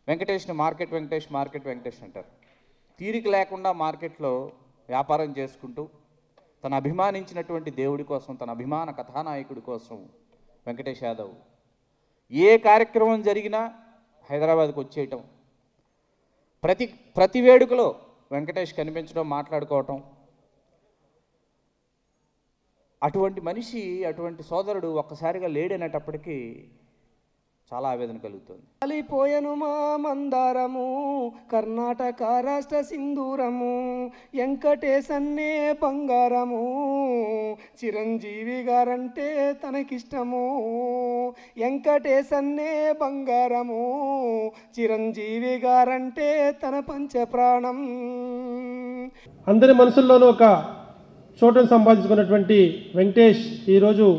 వెంకటేష్ని market Venkatesh అంటారు. తీరిక లేకుండా మార్కెట్లో వ్యాపారం చేసుకుంటూ తన అభిమానించినటువంటి దేవుడి కోసం, తన అభిమాన కథానాయకుడి కోసం వెంకటేష్ యాదవ్ ఏ కార్యక్రమం జరిగినా హైదరాబాద్కు వచ్చేయటం, ప్రతి వేడుకలో వెంకటేష్ కనిపించడం, మాట్లాడుకోవటం. అటువంటి మనిషి, అటువంటి సోదరుడు ఒక్కసారిగా లేడనేటప్పటికీ చాలా ఆవేదన కలుగుతుంది. అలిపోయను మా మందారము కర్ణాటక రాష్ట్ర సింధూరము వెంకటేశన్నే బంగారము చిరంజీవి గారంటే తనకిష్టము వెంకటేశన్నే బంగారము చిరంజీవి గారంటే తన పంచప్రాణం. అందరి మనసుల్లోనూ ఒక చోటును సంపాదించుకున్నటువంటి వెంకటేష్ ఈరోజు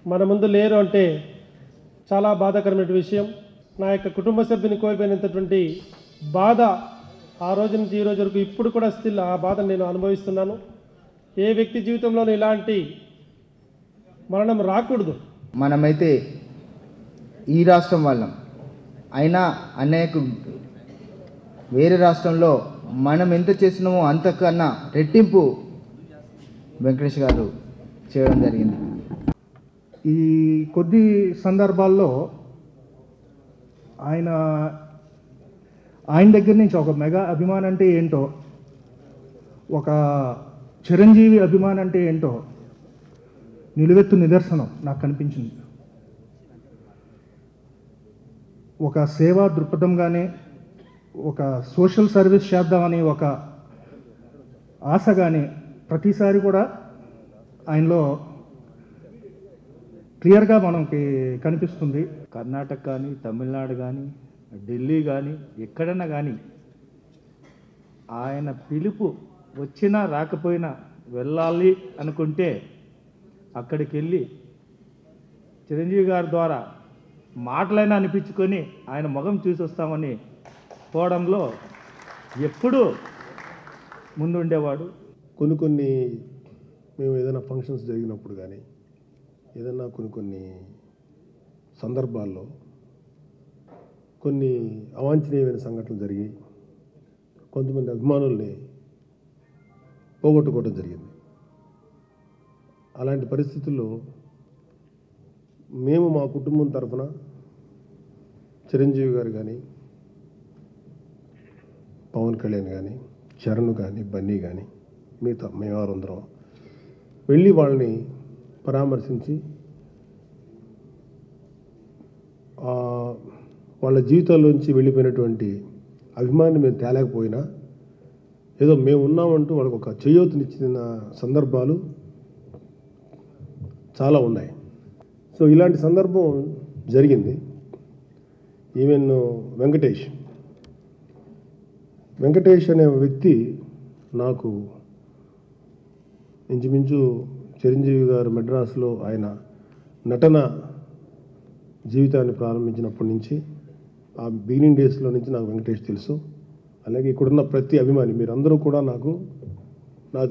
మన ముందు లేరు అంటే చాలా బాధాకరమైన విషయం. నా యొక్క కుటుంబ సభ్యుని కోల్పోయినంతటువంటి బాధ ఆ రోజు నుంచి ఈ రోజు వరకు ఇప్పుడు కూడా స్టిల్ ఆ బాధను నేను అనుభవిస్తున్నాను. ఏ వ్యక్తి జీవితంలోనూ ఇలాంటి మరణం రాకూడదు. మనమైతే ఈ రాష్ట్రం వాళ్ళం అయినా అనేక వేరే రాష్ట్రంలో మనం ఎంత చేసినామో అంతకన్నా రెట్టింపు వెంకటేష్ గారు చేయడం జరిగింది. ఈ కొద్ది సందర్భాల్లో ఆయన దగ్గర నుంచి ఒక మెగా అభిమానం అంటే ఏంటో, ఒక చిరంజీవి అభిమానం అంటే ఏంటో నిలువెత్తు నిదర్శనం నాకు కనిపించింది. ఒక సేవా దృక్పథంగానే, ఒక సోషల్ సర్వీస్ చేద్దామని ఒక ఆశగానే ప్రతిసారి కూడా ఆయనలో క్లియర్గా మనకి కనిపిస్తుంది. కర్ణాటక కానీ, తమిళనాడు కానీ, ఢిల్లీ కానీ, ఎక్కడన్నా కానీ ఆయన పిలుపు వచ్చినా రాకపోయినా వెళ్ళాలి అనుకుంటే అక్కడికి వెళ్ళి చిరంజీవి గారి ద్వారా మాటలైనా అనిపించుకొని ఆయన ముఖం చూసి వస్తామని పోవడంలో ఎప్పుడూ ముందుండేవాడు. కొన్ని మేము ఏదైనా ఫంక్షన్స్ జరిగినప్పుడు కానీ, ఏదన్నా కొన్ని సందర్భాల్లో కొన్ని అవాంఛనీయమైన సంఘటనలు జరిగి కొంతమంది అభిమానుల్ని పోగొట్టుకోవడం జరిగింది. అలాంటి పరిస్థితుల్లో మేము మా కుటుంబం తరఫున చిరంజీవి గారు కానీ, పవన్ కళ్యాణ్ కానీ, చరణ్ కానీ, బన్నీ కానీ, మిగతా మేవారందరం వెళ్ళి వాళ్ళని పరామర్శించి వాళ్ళ జీవితాల్లోంచి వెళ్ళిపోయినటువంటి అభిమాన్ని మేము తేలేకపోయినా ఏదో మేము ఉన్నామంటూ వాళ్ళకు ఒక చేయూతనిచ్చిన సందర్భాలు చాలా ఉన్నాయి. సో ఇలాంటి సందర్భం జరిగింది. ఈవెన్ వెంకటేష్ అనే వ్యక్తి నాకు ఇంచుమించు చిరంజీవి గారు మెడ్రాస్లో ఆయన నటన జీవితాన్ని ప్రారంభించినప్పటి నుంచి ఆ బిగినింగ్ డేస్లో నుంచి నాకు వెంకటేష్ తెలుసు. అలాగే ఇక్కడున్న ప్రతి అభిమాని మీరందరూ కూడా నాకు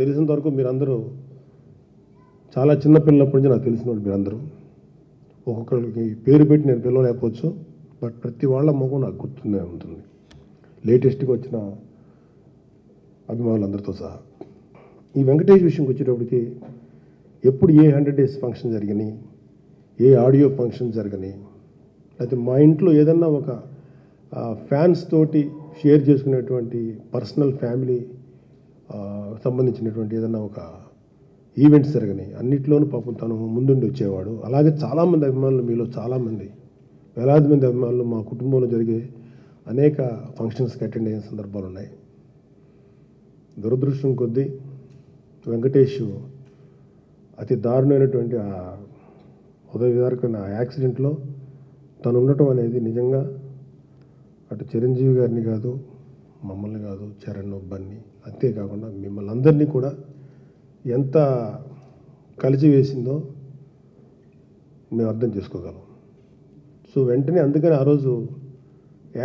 తెలిసినంత వరకు మీరందరూ చాలా చిన్నపిల్లప్పటి నుంచి నాకు తెలిసిన వాళ్ళు మీరందరూ. ఒక్కొక్కరికి పేరు పెట్టి నేను పిలవలేకపోవచ్చు, బట్ ప్రతి వాళ్ళ ముఖం నాకు గుర్తుండే ఉంటుంది, లేటెస్ట్గా వచ్చిన అభిమానులందరితో సహా. ఈ వెంకటేష్ విషయంకి వచ్చేటప్పటికి ఎప్పుడు ఏ 100 days ఫంక్షన్ జరిగినాయి, ఏ ఆడియో ఫంక్షన్ జరిగినాయి, లేకపోతే మా ఇంట్లో ఏదన్నా ఒక ఫ్యాన్స్ తోటి షేర్ చేసుకునేటువంటి పర్సనల్ ఫ్యామిలీ సంబంధించినటువంటి ఏదన్నా ఒక ఈవెంట్స్ జరిగినాయి, అన్నిట్లోనూ పాపం తను ముందుండి వచ్చేవాడు. అలాగే చాలామంది అభిమానులు, మీలో చాలామంది వేలాది మంది అభిమానులు మా కుటుంబంలో జరిగే అనేక ఫంక్షన్స్కి అటెండ్ అయిన సందర్భాలు ఉన్నాయి. దురదృష్టం కొద్దీ వెంకటేష్ అతి దారుణమైనటువంటి ఆ ఉదయ విదారకమైన యాక్సిడెంట్లో తను ఉండటం అనేది నిజంగా అటు చిరంజీవి గారిని కాదు, మమ్మల్ని కాదు, చరణ్, బన్నీ, అంతేకాకుండా మిమ్మల్ని అందరినీ కూడా ఎంత కలిసివేసిందో మేము అర్థం చేసుకోగలం. సో వెంటనే అందుకని ఆ రోజు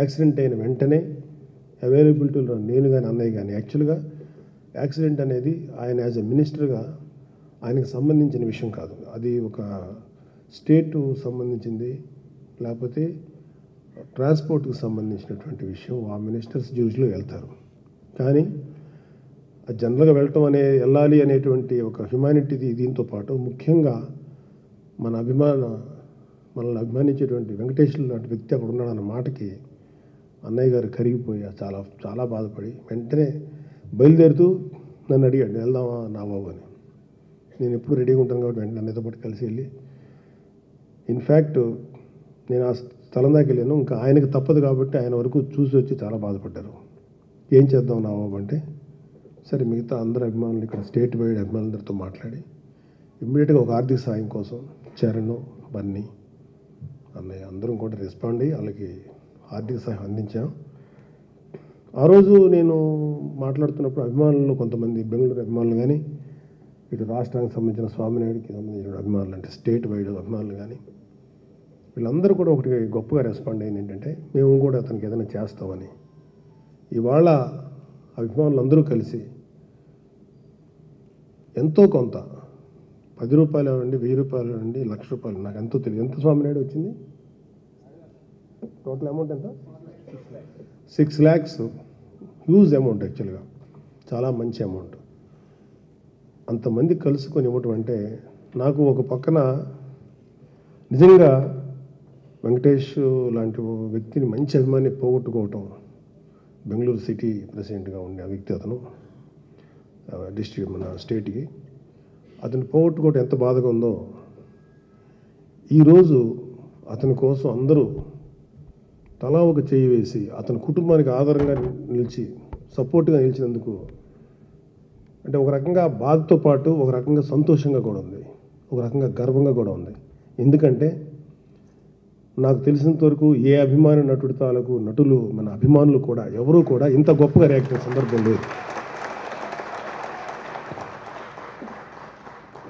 యాక్సిడెంట్ అయిన వెంటనే అవైలబిలిటీలో నేను కానీ అన్నయ్య కానీ, యాక్చువల్గా యాక్సిడెంట్ అనేది ఆయన యాజ్ ఎ మినిస్టర్గా ఆయనకు సంబంధించిన విషయం కాదు, అది ఒక స్టేటు సంబంధించింది, లేకపోతే ట్రాన్స్పోర్ట్కి సంబంధించినటువంటి విషయం ఆ మినిస్టర్స్ జ్యూస్లో వెళ్తారు. కానీ జనరల్గా వెళ్ళాలి అనేటువంటి ఒక హ్యుమానిటీ దీంతో పాటు ముఖ్యంగా మనల్ని అభిమానించేటువంటి వెంకటేశ్వర లాంటి వ్యక్తి అక్కడ ఉన్నాడన్న మాటకి అన్నయ్య గారు కరిగిపోయి చాలా చాలా బాధపడి వెంటనే బయలుదేరుతూ నన్ను అడిగాడు, వెళ్దామా నా బాబు అని. నేను ఎప్పుడు రెడీగా ఉంటాను కాబట్టి వెంటనే అన్నయ్యతో పాటు కలిసి వెళ్ళి, ఇన్ఫ్యాక్ట్ నేను ఆ స్థలం దాకా వెళ్ళాను. ఇంకా ఆయనకు తప్పదు కాబట్టి ఆయన వరకు చూసి వచ్చి చాలా బాధపడ్డారు. ఏం చేద్దాం నా బాబు అంటే, సరే మిగతా అందరు అభిమానులు ఇక్కడ స్టేట్ వైడ్ అభిమానులందరితో మాట్లాడి ఇమ్మీడియట్గా ఒక ఆర్థిక సాయం కోసం చరణ్, బన్నీ, అన్నయ్య అందరం కూడా రెస్పాండ్ అయ్యి వాళ్ళకి ఆర్థిక సహాయం అందించాం. ఆ రోజు నేను మాట్లాడుతున్నప్పుడు అభిమానులు కొంతమంది బెంగళూరు అభిమానులు కానీ, ఇటు రాష్ట్రానికి సంబంధించిన స్వామినాయుడికి సంబంధించిన అభిమానులు అంటే స్టేట్ వైడ్ అభిమానులు కానీ, వీళ్ళందరూ కూడా ఒకటి గొప్పగా రెస్పాండ్ అయింది ఏంటంటే, మేము కూడా అతనికి ఏదైనా చేస్తామని. ఇవాళ అభిమానులు అందరూ కలిసి ఎంతో కొంత 10 రూపాయలు నుండి 1000 రూపాయల నుండి 1,00,000 రూపాయలు, నాకు ఎంతో తెలియదు. ఎంత స్వామినాయుడు వచ్చింది? టోటల్ అమౌంట్ ఎంత? 6 lakhs. హ్యూజ్ అమౌంట్, యాక్చువల్గా చాలా మంచి అమౌంట్. అంతమంది కలుసుకొని ఇవ్వటం అంటే నాకు ఒక పక్కన నిజంగా వెంకటేష్ లాంటి వ్యక్తిని, మంచి అభిమాని పోగొట్టుకోవటం. బెంగళూరు సిటీ ప్రెసిడెంట్గా ఉండే ఆ వ్యక్తి, అతను డిస్ట్రిక్ట్ మన స్టేట్కి, అతను పోగొట్టుకోవటం ఎంత బాధగా ఉందో. ఈరోజు అతని కోసం అందరూ తలా ఒక చేయి వేసి అతని కుటుంబానికి ఆధారంగా నిలిచి సపోర్ట్గా నిలిచినందుకు అంటే ఒక రకంగా బాధతో పాటు ఒక రకంగా సంతోషంగా కూడా ఉంది, ఒక రకంగా గర్వంగా కూడా ఉంది. ఎందుకంటే నాకు తెలిసినంత వరకు ఏ అభిమాని నటుడి తాలూకు నటులు, మన అభిమానులు కూడా ఎవరూ కూడా ఇంత గొప్పగా రియాక్ట్ అయిన సందర్భం లేదు.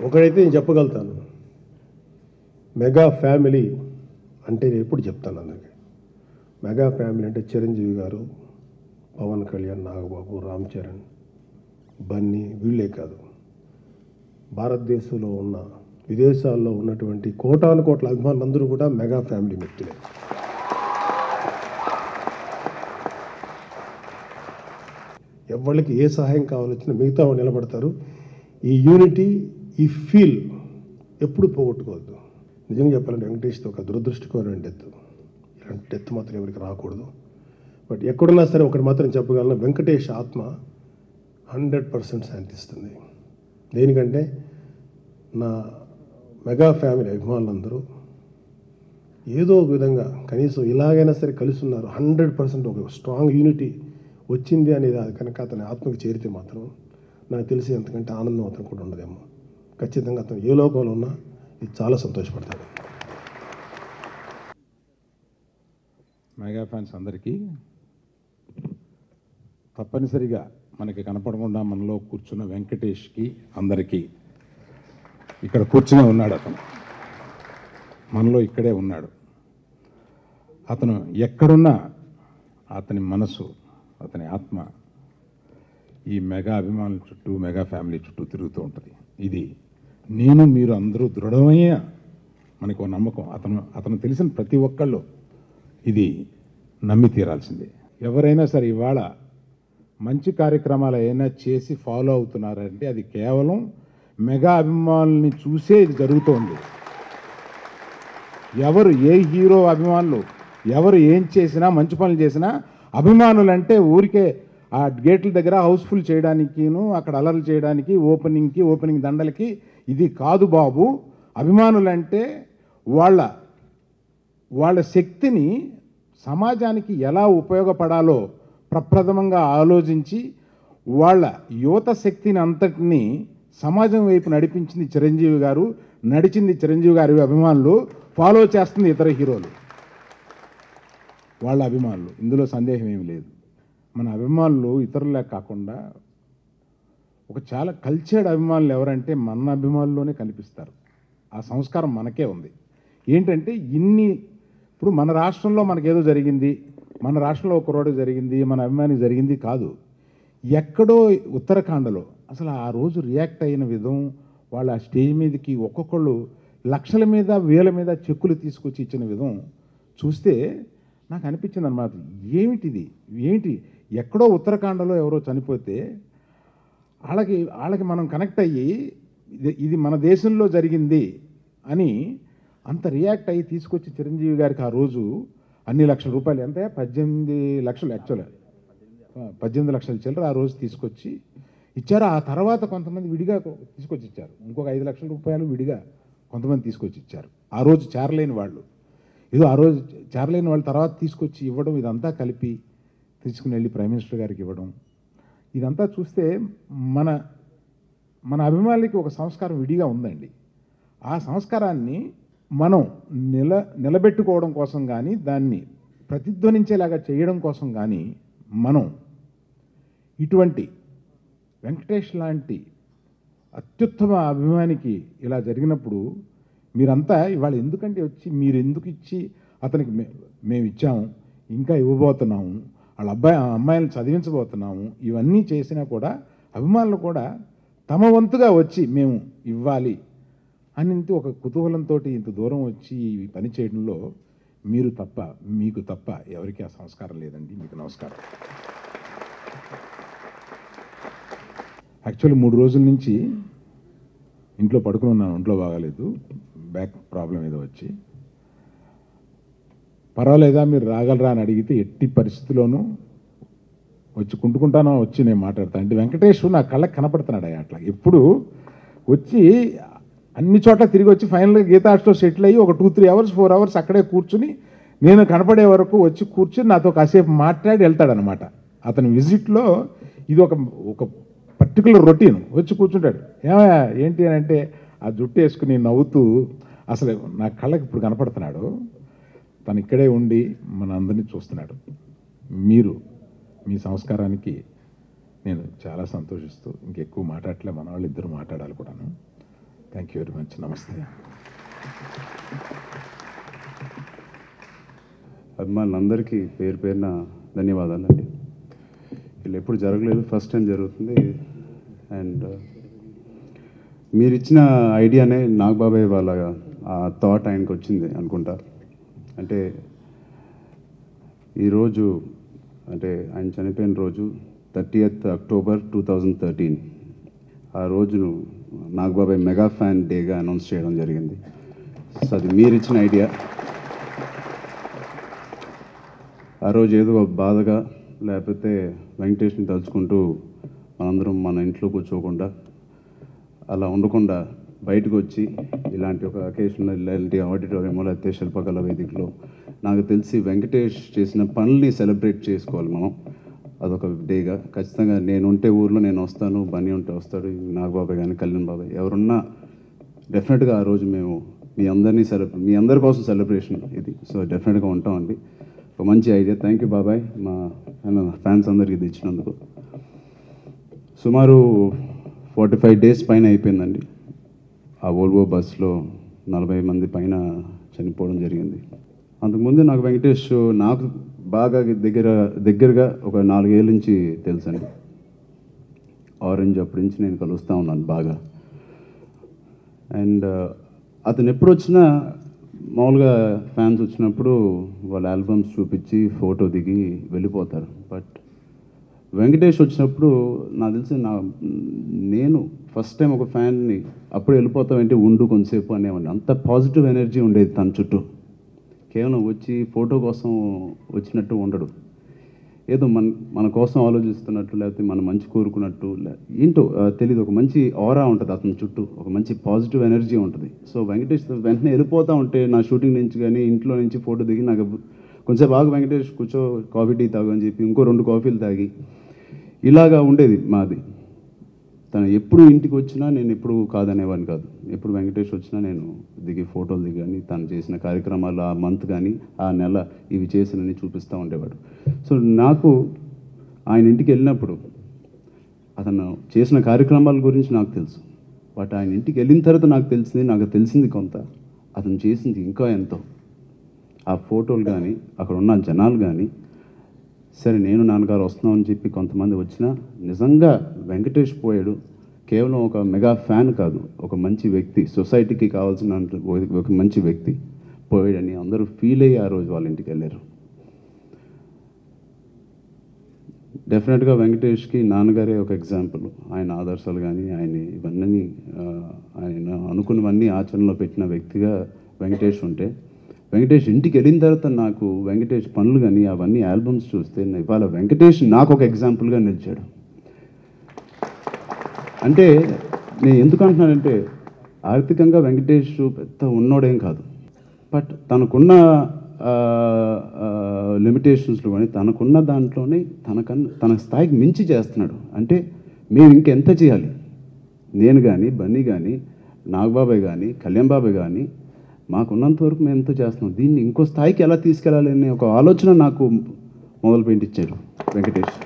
ఒకడైతే నేను చెప్పగలుగుతాను, మెగా ఫ్యామిలీ అంటే నేను ఎప్పుడు చెప్తాను అందరికీ, మెగా ఫ్యామిలీ అంటే చిరంజీవి గారు, పవన్ కళ్యాణ్, నాగబాబు, రామ్ చరణ్, బన్నీ, వీళ్ళే కాదు, భారతదేశంలో ఉన్న విదేశాల్లో ఉన్నటువంటి కోటాను కోట్ల అభిమానులందరూ కూడా మెగా ఫ్యామిలీ వ్యక్తులే. ఎవరికి ఏ సహాయం కావాలొచ్చినా మిగతా వాళ్ళు నిలబడతారు. ఈ యూనిటీ, ఈ ఫీల్ ఎప్పుడు పోగొట్టుకోవద్దు. నిజంగా చెప్పాలంటే వెంకటేష్తో ఒక దురదృష్టకరమైన డెత్, ఇలాంటి డెత్ మాత్రం ఎవరికి రాకూడదు. బట్ ఎక్కడున్నా సరే ఒకటి మాత్రం చెప్పగలను, వెంకటేష్ ఆత్మ 100% శాంతిస్తుంది. దేనికంటే నా మెగా ఫ్యామిలీ అభిమానులందరూ ఏదో ఒక విధంగా కనీసం ఇలాగైనా సరే కలిసి ఉన్నారు. 100% ఒక స్ట్రాంగ్ యూనిటీ వచ్చింది అనేది అది కనుక అతని ఆత్మకు చేరితే మాత్రం నాకు తెలిసి ఎంతకంటే ఆనందం అతను కూడా ఉండదేమో. ఖచ్చితంగా అతను ఏ లోకంలో ఉన్నా ఇది చాలా సంతోషపడతాడు. మెగా ఫ్యాన్స్ అందరికీ తప్పనిసరిగా మనకి కనపడకుండా మనలో కూర్చున్న వెంకటేష్కి అందరికీ, ఇక్కడ కూర్చునే ఉన్నాడు అతను, మనలో ఇక్కడే ఉన్నాడు. అతను ఎక్కడున్నా అతని మనసు, అతని ఆత్మ ఈ మెగా అభిమానుల చుట్టూ, మెగా ఫ్యామిలీ చుట్టూ తిరుగుతూ ఉంటుంది. ఇది నేను మీరు అందరూ దృఢమైన మనకు నమ్మకం. అతను తెలిసిన ప్రతి ఒక్కళ్ళు ఇది నమ్మి తీరాల్సిందే. ఎవరైనా సరే ఇవాళ మంచి కార్యక్రమాలు అయినా చేసి ఫాలో అవుతున్నారంటే అది కేవలం మెగా అభిమానుల్ని చూసే ఇది జరుగుతోంది. ఎవరు ఏ హీరో అభిమానులు ఎవరు ఏం చేసినా, మంచి పనులు చేసినా, అభిమానులు అంటే ఊరికే ఆ గేట్ల దగ్గర హౌస్ఫుల్ చేయడానికిను, అక్కడ అలర్లు చేయడానికి, ఓపెనింగ్ దండలకి ఇది కాదు బాబు. అభిమానులు అంటే వాళ్ళ శక్తిని సమాజానికి ఎలా ఉపయోగపడాలో ప్రప్రథమంగా ఆలోచించి వాళ్ళ యువత శక్తిని అంతటినీ సమాజం వైపు నడిపించింది చిరంజీవి గారు, నడిచింది చిరంజీవి గారి అభిమానులు, ఫాలో చేస్తుంది ఇతర హీరోలు, వాళ్ళ అభిమానులు. ఇందులో సందేహం ఏమి లేదు. మన అభిమానులు ఇతరులే కాకుండా ఒక చాలా కల్చర్డ్ అభిమానులు ఎవరంటే మన అభిమానుల్లోనే కనిపిస్తారు. ఆ సంస్కారం మనకే ఉంది. ఏంటంటే ఇప్పుడు మన రాష్ట్రంలో మనకేదో జరిగింది, మన రాష్ట్రంలో ఒక రోడ్డు జరిగింది, మన అభిమానికి జరిగింది కాదు. ఎక్కడో ఉత్తరాఖండ్లో అసలు ఆ రోజు రియాక్ట్ అయిన విధం, వాళ్ళ ఆ స్టేజ్ మీదకి ఒక్కొక్కళ్ళు లక్షల మీద వేల మీద చెక్కులు తీసుకొచ్చి ఇచ్చిన విధం చూస్తే నాకు అనిపించింది అనమాట, ఏమిటిది, ఏంటి, ఎక్కడో ఉత్తరాఖండలో ఎవరో చనిపోతే వాళ్ళకి మనం కనెక్ట్ అయ్యి ఇది మన దేశంలో జరిగింది అని అంత రియాక్ట్ అయ్యి తీసుకొచ్చి చిరంజీవి గారికి ఆ రోజు అన్ని లక్షల రూపాయలు, ఎంత 18 లక్షలు, యాక్చువల్గా 18 లక్షల చిల్లర ఆ రోజు తీసుకొచ్చి ఇచ్చారు. ఆ తర్వాత కొంతమంది విడిగా తీసుకొచ్చి ఇచ్చారు, ఇంకొక 5 లక్షల రూపాయలు విడిగా కొంతమంది తీసుకొచ్చి ఇచ్చారు. ఆ రోజు చేరలేని వాళ్ళు, ఏదో ఆ రోజు చేరలేని వాళ్ళు తర్వాత తీసుకొచ్చి ఇవ్వడం, ఇదంతా కలిపి తీసుకుని వెళ్ళి ప్రైమ్ మినిస్టర్ గారికి ఇవ్వడం, ఇదంతా చూస్తే మన అభిమానులకి ఒక సంస్కారం విడిగా ఉందండి. ఆ సంస్కారాన్ని మనం నిలబెట్టుకోవడం కోసం కానీ, దాన్ని ప్రతిధ్వనించేలాగా చేయడం కోసం కానీ, మనం ఇటువంటి వెంకటేష్ లాంటి అత్యుత్తమ అభిమానికి ఇలా జరిగినప్పుడు మీరంతా ఇవాళ ఎందుకంటే వచ్చి మీరు ఎందుకు ఇచ్చి అతనికి మేము ఇచ్చాము, ఇంకా ఇవ్వబోతున్నాము, వాళ్ళ అమ్మాయిలను చదివించబోతున్నాము, ఇవన్నీ చేసినా కూడా అభిమానులు కూడా తమ వంతుగా వచ్చి మేము ఇవ్వాలి అని ఒక కుతూహలంతో ఇంత దూరం వచ్చి ఈ పని చేయడంలో మీకు తప్ప ఎవరికి ఆ సంస్కారం లేదండి. మీకు నమస్కారం. యాక్చువల్లీ 3 రోజుల నుంచి ఇంట్లో పడుకుని ఉన్నాను, ఒంట్లో బాగాలేదు, బ్యాక్ ప్రాబ్లం ఏదో వచ్చి. పర్వాలేదా మీరు రాగలరా అని అడిగితే ఎట్టి పరిస్థితిలోనూ వచ్చి కుంటుకుంటానో వచ్చి నేను మాట్లాడతాను. అంటే వెంకటేష్ నా కళ్ళకి కనపడుతున్నాడు అట్లా, ఎప్పుడు వచ్చి అన్ని చోట్ల తిరిగి వచ్చి ఫైనల్గా గీతాష్లో సెటిల్ అయ్యి ఒక 2-3 అవర్స్ 4 అవర్స్ అక్కడే కూర్చుని నేను కనపడే వరకు వచ్చి కూర్చుని నాతో కాసేపు మాట్లాడి వెళ్తాడనమాట. అతని విజిట్లో ఇది ఒక పర్టికులర్ రొటీన్. వచ్చి కూర్చుంటాడు, ఏమయ్యా ఏంటి అని అంటే ఆ జుట్టు వేసుకుని నవ్వుతూ అసలు నా కళ్ళకి ఇప్పుడు కనపడుతున్నాడు. తను ఇక్కడే ఉండి మన అందరినీ చూస్తున్నాడు. మీ సంస్కారానికి నేను చాలా సంతోషిస్తూ ఇంకెక్కువ మాట్లాడలే, మన వాళ్ళు ఇద్దరు మాట్లాడాలి కూడాను. Thank you very much. నమస్తే. అభిమానులందరికీ పేరు పేరున ధన్యవాదాలండి. వీళ్ళు ఎప్పుడు జరగలేదు, ఫస్ట్ టైం జరుగుతుంది. అండ్ మీరు ఇచ్చిన ఐడియానే నాగబాబాయ్ వాళ్ళ ఆ థాట్ ఆయనకు వచ్చింది అనుకుంటా. అంటే ఈరోజు అంటే ఆయన చనిపోయిన రోజు 30th అక్టోబర్ 2013. ఆ రోజును నాగబాబాయ్ మెగా ఫ్యాన్ డేగా అనౌన్స్ చేయడం జరిగింది. సో అది మీరు ఇచ్చిన ఐడియా. ఆ రోజు ఏదో బాధగా లేకపోతే వెంకటేష్ని తలుచుకుంటూ మనందరం మన ఇంట్లో కూర్చోకుండా అలా ఉండకుండా బయటకు వచ్చి ఇలాంటి ఒక అకేషన్, ఇలాంటి ఆడిటోరియంలో లేకపోతే శిల్పకళ వేదికలో నాకు తెలిసి వెంకటేష్ చేసిన పనుల్ని సెలబ్రేట్ చేసుకోవాలి మనం. అదొక డేగా ఖచ్చితంగా నేను ఉంటే ఊర్లో నేను వస్తాను, బన్నీ ఉంటే వస్తాడు, నాగబాబాయ్ కానీ కళ్యాణ్ బాబాయ్ ఎవరున్నా డెఫినెట్గా ఆ రోజు మేము మీ అందరి కోసం సెలబ్రేషన్ ఇది. సో డెఫినెట్గా ఉంటామండి. ఒక మంచి ఐడియా. థ్యాంక్ యూ బాబాయ్, మా ఫ్యాన్స్ అందరికీ ఇది ఇచ్చినందుకు. సుమారు 45 days పైన అయిపోయిందండి. ఆ వోల్వో బస్లో 40 మంది పైన చనిపోవడం జరిగింది. అంతకుముందు నాకు వెంకటేష్ నాకు బాగా దగ్గరగా ఒక 4 ఏళ్ళ నుంచి తెలుసండి. ఆరెంజ్ అప్పటి నుంచి నేను కలుస్తూ ఉన్నాను బాగా. అండ్ అతను ఎప్పుడు వచ్చినా మామూలుగా ఫ్యాన్స్ వచ్చినప్పుడు వాళ్ళ ఆల్బమ్స్ చూపించి ఫోటో దిగి వెళ్ళిపోతారు. బట్ వెంకటేష్ వచ్చినప్పుడు నాకు తెలిసి నేను ఫస్ట్ టైం ఒక ఫ్యాన్ని అప్పుడు వెళ్ళిపోతామంటే ఉండు కొంతసేపు అనేవాడిని. అంత పాజిటివ్ ఎనర్జీ ఉండేది తన చుట్టూ. కేవలం వచ్చి ఫోటో కోసం వచ్చినట్టు ఉండడు, ఏదో మన కోసం ఆలోచిస్తున్నట్టు, లేకపోతే మన మంచి కోరుకున్నట్టు, ఏంటో తెలియదు, ఒక మంచి ఆరా ఉంటుంది అతని చుట్టూ, ఒక మంచి పాజిటివ్ ఎనర్జీ ఉంటుంది. సో వెంకటేష్ వెంటనే వెళ్ళిపోతూ ఉంటే నా షూటింగ్ నుంచి కానీ ఇంట్లో నుంచి ఫోటో దిగి నాకు కొంచెం బాగా వెంకటేష్ కూర్చో కాఫీ టీ తాగు అని చెప్పి ఇంకో 2 కాఫీలు తాగి ఇలాగా ఉండేది మాది. తను ఎప్పుడు ఇంటికి వచ్చినా నేను ఎప్పుడు కాదనేవాడిని కాదు. ఎప్పుడు వెంకటేష్ వచ్చినా నేను దిగి ఫోటోలు దిగి కానీ తను చేసిన కార్యక్రమాలు ఆ మంత్ కానీ ఆ నెల ఇవి చేసినని చూపిస్తూ ఉండేవాడు. సో నాకు ఆయన ఇంటికి వెళ్ళినప్పుడు అతను చేసిన కార్యక్రమాల గురించి నాకు తెలుసు. బట్ ఆయన ఇంటికి వెళ్ళిన తర్వాత నాకు తెలిసింది కొంత, అతను చేసింది ఇంకా ఎంతో. ఆ ఫోటోలు కానీ అక్కడ ఉన్న జనాలు కానీ, సరే నేను నాన్నగారు వస్తున్నామని చెప్పి కొంతమంది వచ్చినా నిజంగా వెంకటేష్ పోయాడు కేవలం ఒక మెగా ఫ్యాన్ కాదు, ఒక మంచి వ్యక్తి, సొసైటీకి కావాల్సిన ఒక మంచి వ్యక్తి పోయాడని అందరూ ఫీల్ అయ్యి ఆ రోజు వాళ్ళ ఇంటికి వెళ్ళారు. డెఫినెట్గా వెంకటేష్కి నాన్నగారే ఒక ఎగ్జాంపుల్. ఆయన ఆదర్శాలు కానీ ఆయన ఇవన్నీ ఆయన అనుకున్నవన్నీ ఆచరణలో పెట్టిన వ్యక్తిగా వెంకటేష్ ఉంటే, వెంకటేష్ ఇంటికి వెళ్ళిన తర్వాత నాకు వెంకటేష్ పనులు కానీ అవన్నీ ఆల్బమ్స్ చూస్తే ఇవాళ వెంకటేష్ నాకు ఒక ఎగ్జాంపుల్గా నిలిచాడు. అంటే నేను ఎందుకు అంటున్నానంటే, ఆర్థికంగా వెంకటేష్ పెద్ద ఉన్నోడేం కాదు, బట్ తనకున్న లిమిటేషన్స్లో కానీ తనకున్న దాంట్లోనే తన స్థాయికి మించి చేస్తున్నాడు. అంటే మేము ఇంకెంత చేయాలి, నేను కానీ బన్నీ కానీ నాగబాబాయ్ కానీ కళ్యాణ్ బాబాయ్ కానీ మాకున్నంత వరకు మేము ఎంతో చేస్తున్నాం, దీన్ని ఇంకో స్థాయికి ఎలా తీసుకెళ్ళాలి అనే ఒక ఆలోచన నాకు మొదలు పెట్టించాడు వెంకటేష్.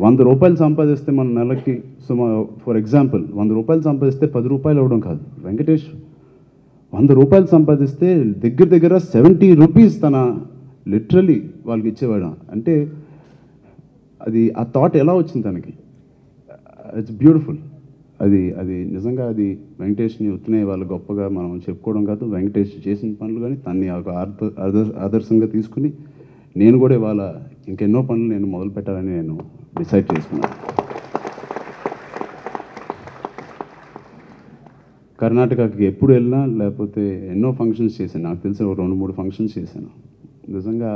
100 రూపాయలు సంపాదిస్తే మన నెలకి ఫర్ ఎగ్జాంపుల్ 100 రూపాయలు సంపాదిస్తే 10 రూపాయలు అవ్వడం కాదు, వెంకటేష్ 100 రూపాయలు సంపాదిస్తే దగ్గర 70 రూపీస్ తన లిటరలీ వాళ్ళకి ఇచ్చేవాడు. అంటే అది ఆ థాట్ ఎలా వచ్చింది తనకి, ఇట్స్ బ్యూటిఫుల్. అది నిజంగా అది వెంకటేష్ని ఉత్తినే వాళ్ళు గొప్పగా మనం చెప్పుకోవడం కాదు, వెంకటేష్ చేసిన పనులు కానీ తన్ని ఒక ఆదర్శంగా తీసుకుని నేను కూడా ఇవాళ ఇంకెన్నో పనులు నేను మొదలు పెట్టాలని నేను డిసైడ్ చేసుకున్నాను. కర్ణాటకకి ఎప్పుడు వెళ్ళినా లేకపోతే ఎన్నో ఫంక్షన్స్ చేశాను, నాకు తెలిసిన ఒక 2-3 ఫంక్షన్స్ చేశాను. నిజంగా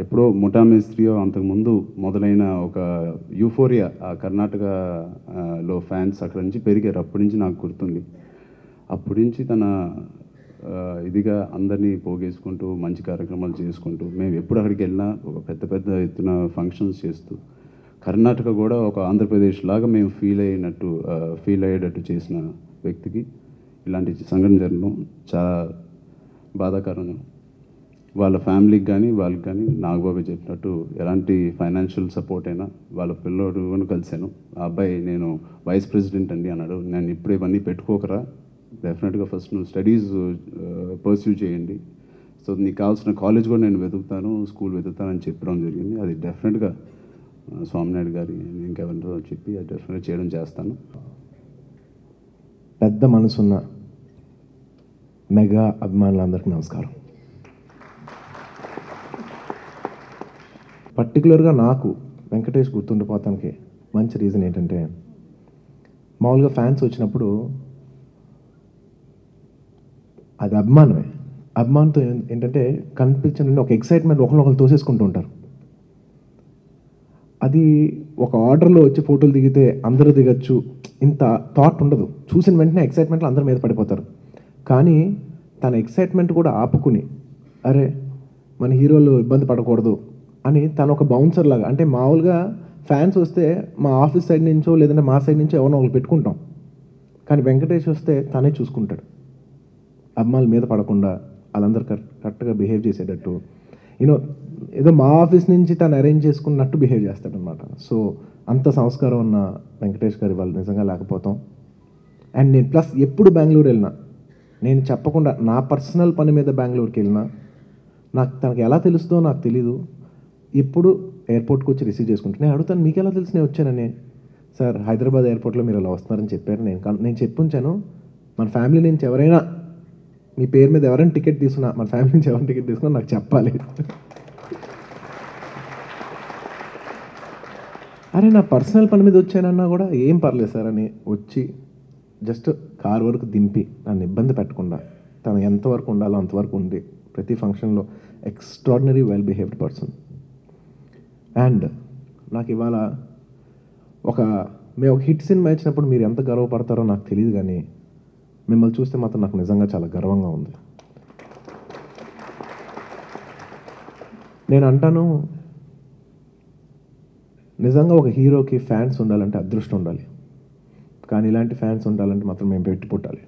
ఎప్పుడో ముఠా మేస్త్రియో అంతకుముందు మొదలైన ఒక యూఫోరియా ఆ కర్ణాటకలో ఫ్యాన్స్ అక్కడ నుంచి పెరిగారు. అప్పటి నుంచి నాకు గుర్తుంది. అప్పటి నుంచి తన ఇదిగా అందరినీ పోగేసుకుంటూ మంచి కార్యక్రమాలు చేసుకుంటూ మేము ఎప్పుడు అక్కడికి వెళ్ళినా ఒక పెద్ద ఎత్తున ఫంక్షన్స్ చేస్తూ కర్ణాటక కూడా ఒక ఆంధ్రప్రదేశ్ లాగా మేము ఫీల్ అయ్యేటట్టు చేసిన వ్యక్తికి ఇలాంటి సంఘటన జరగడం చాలా బాధాకరం. వాళ్ళ ఫ్యామిలీకి కానీ వాళ్ళకి కానీ నాగబాబు చెప్పినట్టు ఎలాంటి ఫైనాన్షియల్ సపోర్ట్ అయినా వాళ్ళ పిల్లోడు కలిశాను. ఆ అబ్బాయి నేను వైస్ ప్రెసిడెంట్ అండి అన్నాడు. నేను ఇప్పుడు ఇవన్నీ పెట్టుకోకరా, డెఫినెట్గా ఫస్ట్ నువ్వు స్టడీస్ పర్స్యూ చేయండి, సో నీకు కావాల్సిన కాలేజ్ కూడా నేను వెతుకుతాను, స్కూల్ వెతుకుతానని చెప్పడం జరిగింది. అది డెఫినెట్గా స్వామినాయుడు గారి ఇంకెవరితో చెప్పి అది డెఫినెట్గా చేయడం చేస్తాను. పెద్ద మనసున్న మెగా అభిమానులందరికీ నమస్కారం. పర్టికులర్గా నాకు వెంకటేష్ గుర్తుండిపోతానికి మంచి రీజన్ ఏంటంటే, మామూలుగా ఫ్యాన్స్ వచ్చినప్పుడు అది అభిమానమే. అభిమానంతో ఏంటంటే కనిపించిన ఒక ఎక్సైట్మెంట్ ఒకరినొకరు తోసేసుకుంటూ ఉంటారు. అది ఒక ఆర్డర్లో వచ్చి ఫోటోలు దిగితే అందరూ దిగచ్చు ఇంత థాట్ ఉండదు. చూసిన వెంటనే ఎక్సైట్మెంట్లో అందరి మీద పడిపోతారు. కానీ తన ఎక్సైట్మెంట్ కూడా ఆపుకుని, అరే మన హీరోలు ఇబ్బంది పడకూడదు అని తను ఒక బౌన్సర్ లాగా, అంటే మామూలుగా ఫ్యాన్స్ వస్తే మా ఆఫీస్ సైడ్ నుంచో లేదంటే మా సైడ్ నుంచో ఎవరినో ఒకరు పెట్టుకుంటాం, కానీ వెంకటేష్ వస్తే తనే చూసుకుంటాడు. అమ్మాయిల మీద పడకుండా వాళ్ళందరూ కరెక్ట్గా బిహేవ్ చేసేటట్టు, యూనో ఏదో మా ఆఫీస్ నుంచి తను అరేంజ్ చేసుకున్నట్టు బిహేవ్ చేస్తాడనమాట. సో అంత సంస్కారం ఉన్న వెంకటేష్ గారి వాళ్ళు నిజంగా లేకపోతాం. అండ్ నేను ప్లస్ ఎప్పుడు బెంగళూరు వెళ్ళినా, నేను చెప్పకుండా నా పర్సనల్ పని మీద బెంగళూరుకి వెళ్ళినా, నాకు తనకి ఎలా తెలుస్తుందో నాకు తెలీదు, ఎప్పుడు ఎయిర్పోర్ట్కి వచ్చి రిసీవ్ చేసుకుంటాను. నేను అడుగుతాను, మీకు ఎలా తెలిసి నేను వచ్చానని. సార్ హైదరాబాద్ ఎయిర్పోర్ట్లో మీరు అలా వస్తున్నారని చెప్పారు. నేను చెప్పుంచాను, మన ఫ్యామిలీ నుంచి ఎవరైనా మీ పేరు మీద ఎవరైనా టికెట్ తీసుకున్నా, మన ఫ్యామిలీ నుంచి ఎవరైనా టికెట్ తీసుకున్నా నాకు చెప్పాలి. అరే నా పర్సనల్ పని మీద వచ్చానన్నా కూడా ఏం పర్లేదు సార్ అని వచ్చి జస్ట్ కార్ వరకు దింపి నన్ను ఇబ్బంది పెట్టకుండా తను ఎంతవరకు ఉండాలో అంతవరకు ఉంది. ప్రతి ఫంక్షన్లో extraordinary well behaved person. And నాకు ఇవాళ మేము ఒక హిట్ సినిమా ఇచ్చినప్పుడు మీరు ఎంత గర్వపడతారో నాకు తెలియదు, కానీ మిమ్మల్ని చూస్తే మాత్రం నాకు నిజంగా చాలా గర్వంగా ఉంది. నేను అంటాను, నిజంగా ఒక హీరోకి ఫ్యాన్స్ ఉండాలంటే అదృష్టం ఉండాలి, కానీ ఇలాంటి ఫ్యాన్స్ ఉండాలంటే మాత్రం మేము పెట్టి పుట్టాలి.